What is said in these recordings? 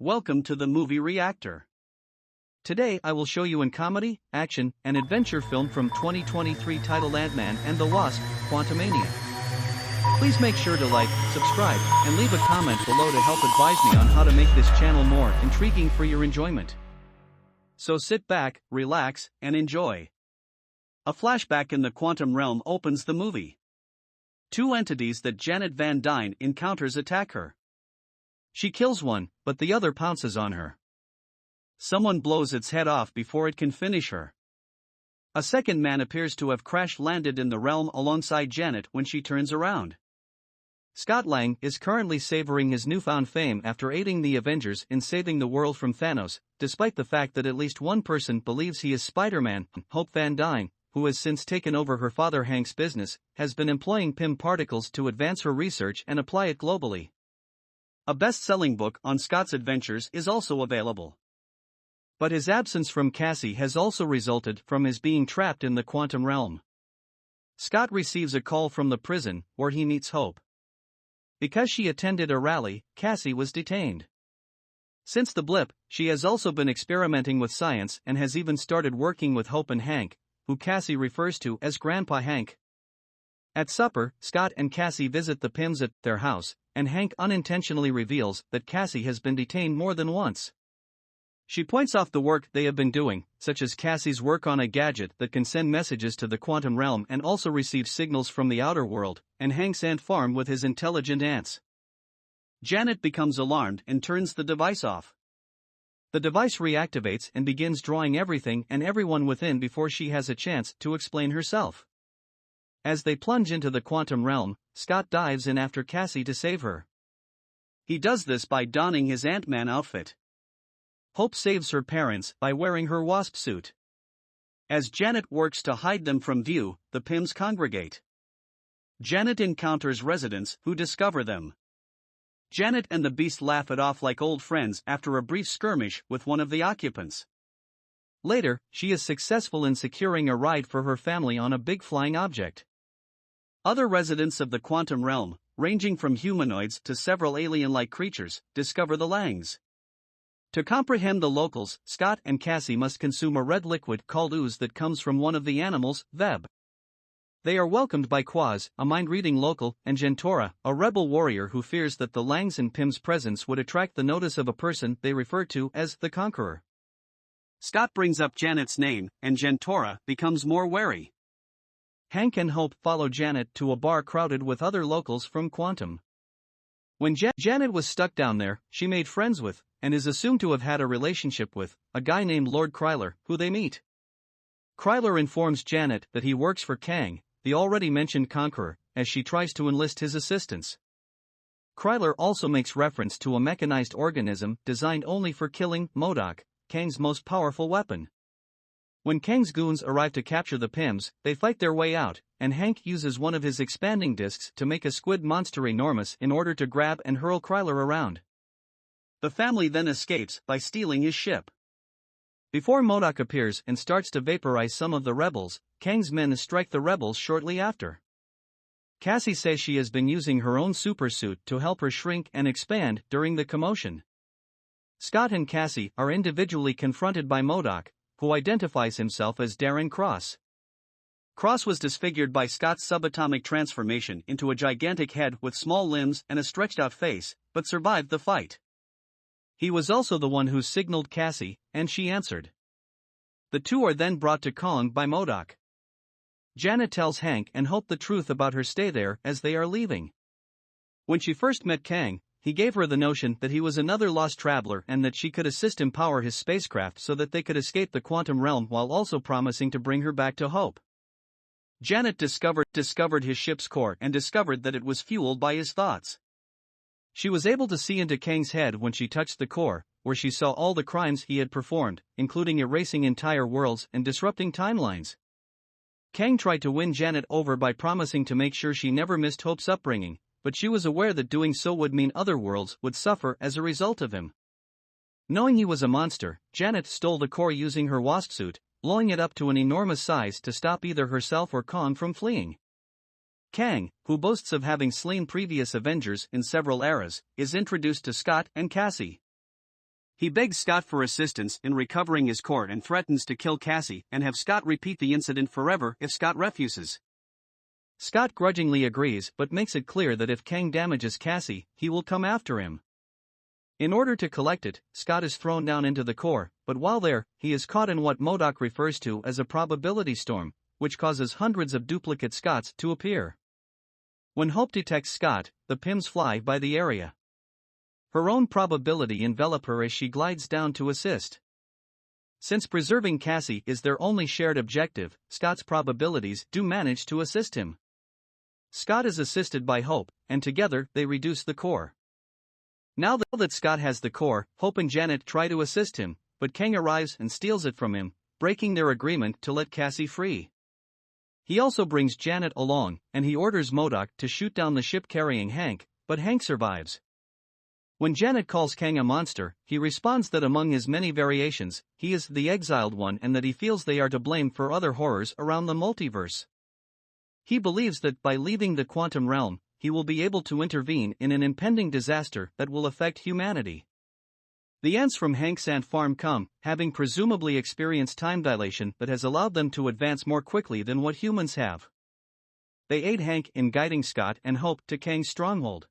Welcome to the Movie Reactor. Today I will show you a comedy, action, and adventure film from 2023 titled Ant-Man and the Wasp: Quantumania. Please make sure to like, subscribe, and leave a comment below to help advise me on how to make this channel more intriguing for your enjoyment. So sit back, relax, and enjoy. A flashback in the quantum realm opens the movie. Two entities that Janet Van Dyne encounters attack her. She kills one, but the other pounces on her. Someone blows its head off before it can finish her. A second man appears to have crash-landed in the realm alongside Janet when she turns around. Scott Lang is currently savoring his newfound fame after aiding the Avengers in saving the world from Thanos, despite the fact that at least one person believes he is Spider-Man. Hope Van Dyne, who has since taken over her father Hank's business, has been employing PIM particles to advance her research and apply it globally. A best-selling book on Scott's adventures is also available. But his absence from Cassie has also resulted from his being trapped in the quantum realm. Scott receives a call from the prison, where he meets Hope. Because she attended a rally, Cassie was detained. Since the blip, she has also been experimenting with science and has even started working with Hope and Hank, who Cassie refers to as Grandpa Hank. At supper, Scott and Cassie visit the Pims at their house, and Hank unintentionally reveals that Cassie has been detained more than once. She points out the work they have been doing, such as Cassie's work on a gadget that can send messages to the quantum realm and also receive signals from the outer world, and Hank's ant farm with his intelligent ants. Janet becomes alarmed and turns the device off. The device reactivates and begins drawing everything and everyone within before she has a chance to explain herself. As they plunge into the quantum realm, Scott dives in after Cassie to save her. He does this by donning his Ant-Man outfit. Hope saves her parents by wearing her wasp suit. As Janet works to hide them from view, the Pims congregate. Janet encounters residents who discover them. Janet and the Beast laugh it off like old friends after a brief skirmish with one of the occupants. Later, she is successful in securing a ride for her family on a big flying object. Other residents of the quantum realm, ranging from humanoids to several alien-like creatures, discover the Langs. To comprehend the locals, Scott and Cassie must consume a red liquid called ooze that comes from one of the animals, Veb. They are welcomed by Quaz, a mind-reading local, and Gentora, a rebel warrior who fears that the Langs and Pim's presence would attract the notice of a person they refer to as the Conqueror. Scott brings up Janet's name, and Gentora becomes more wary. Hank and Hope follow Janet to a bar crowded with other locals from Quantum. When Janet was stuck down there, she made friends with, and is assumed to have had a relationship with, a guy named Lord Kryler, who they meet. Kryler informs Janet that he works for Kang, the already mentioned Conqueror, as she tries to enlist his assistance. Kryler also makes reference to a mechanized organism designed only for killing MODOK, Kang's most powerful weapon. When Kang's goons arrive to capture the Pims, they fight their way out, and Hank uses one of his expanding discs to make a squid monster enormous in order to grab and hurl Kryler around. The family then escapes by stealing his ship. Before MODOK appears and starts to vaporize some of the rebels, Kang's men strike the rebels shortly after. Cassie says she has been using her own supersuit to help her shrink and expand during the commotion. Scott and Cassie are individually confronted by MODOK, who identifies himself as Darren Cross. Cross was disfigured by Scott's subatomic transformation into a gigantic head with small limbs and a stretched-out face, but survived the fight. He was also the one who signaled Cassie, and she answered. The two are then brought to Kong by MODOK. Janet tells Hank and Hope the truth about her stay there as they are leaving. When she first met Kang, he gave her the notion that he was another lost traveler and that she could assist him power his spacecraft so that they could escape the quantum realm while also promising to bring her back to Hope. Janet discovered his ship's core and discovered that it was fueled by his thoughts. She was able to see into Kang's head when she touched the core, where she saw all the crimes he had performed, including erasing entire worlds and disrupting timelines. Kang tried to win Janet over by promising to make sure she never missed Hope's upbringing, but she was aware that doing so would mean other worlds would suffer as a result of him. Knowing he was a monster, Janet stole the core using her wasp suit, blowing it up to an enormous size to stop either herself or Kang from fleeing. Kang, who boasts of having slain previous Avengers in several eras, is introduced to Scott and Cassie. He begs Scott for assistance in recovering his core and threatens to kill Cassie and have Scott repeat the incident forever if Scott refuses. Scott grudgingly agrees but makes it clear that if Kang damages Cassie, he will come after him. In order to collect it, Scott is thrown down into the core, but while there, he is caught in what MODOK refers to as a probability storm, which causes hundreds of duplicate Scotts to appear. When Hope detects Scott, the Pims fly by the area. Her own probability envelops her as she glides down to assist. Since preserving Cassie is their only shared objective, Scott's probabilities do manage to assist him. Scott is assisted by Hope, and together they reduce the core. Now that Scott has the core, Hope and Janet try to assist him, but Kang arrives and steals it from him, breaking their agreement to let Cassie free. He also brings Janet along, and he orders MODOK to shoot down the ship carrying Hank, but Hank survives. When Janet calls Kang a monster, he responds that among his many variations, he is the exiled one and that he feels they are to blame for other horrors around the multiverse. He believes that by leaving the quantum realm, he will be able to intervene in an impending disaster that will affect humanity. The ants from Hank's ant farm come, having presumably experienced time dilation that has allowed them to advance more quickly than what humans have. They aid Hank in guiding Scott and Hope to Kang's stronghold.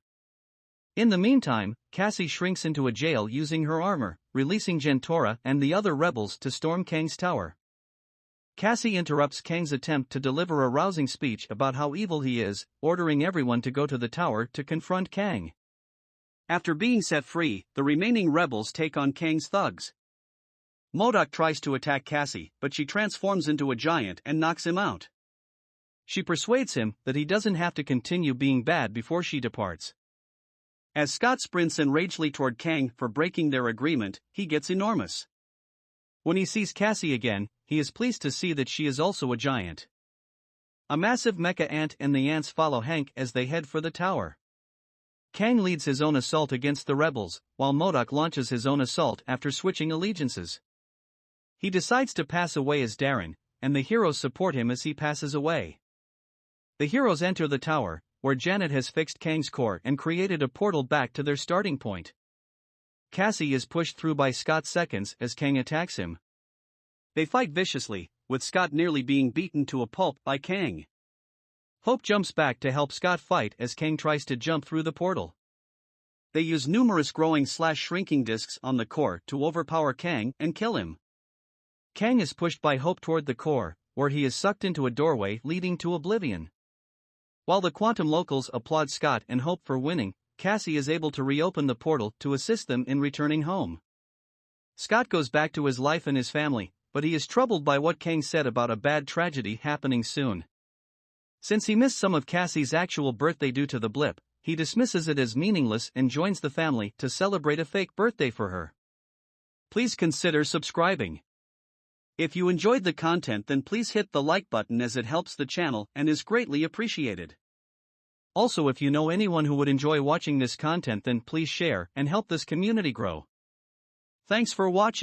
In the meantime, Cassie shrinks into a jail using her armor, releasing Jentora and the other rebels to storm Kang's tower. Cassie interrupts Kang's attempt to deliver a rousing speech about how evil he is, ordering everyone to go to the tower to confront Kang. After being set free, the remaining rebels take on Kang's thugs. MODOK tries to attack Cassie, but she transforms into a giant and knocks him out. She persuades him that he doesn't have to continue being bad before she departs. As Scott sprints enragedly toward Kang for breaking their agreement, he gets enormous. When he sees Cassie again, he is pleased to see that she is also a giant. A massive mecha ant and the ants follow Hank as they head for the tower. Kang leads his own assault against the rebels, while MODOK launches his own assault after switching allegiances. He decides to pass away as Dyne, and the heroes support him as he passes away. The heroes enter the tower, where Janet has fixed Kang's core and created a portal back to their starting point. Cassie is pushed through by Scott seconds as Kang attacks him. They fight viciously, with Scott nearly being beaten to a pulp by Kang. Hope jumps back to help Scott fight as Kang tries to jump through the portal. They use numerous growing/shrinking discs on the core to overpower Kang and kill him. Kang is pushed by Hope toward the core, where he is sucked into a doorway leading to oblivion. While the quantum locals applaud Scott and Hope for winning, Cassie is able to reopen the portal to assist them in returning home. Scott goes back to his life and his family, but he is troubled by what Kang said about a bad tragedy happening soon. Since he missed some of Cassie's actual birthday due to the blip, he dismisses it as meaningless and joins the family to celebrate a fake birthday for her. Please consider subscribing. If you enjoyed the content, then please hit the like button as it helps the channel and is greatly appreciated. Also, if you know anyone who would enjoy watching this content, then please share and help this community grow. Thanks for watching.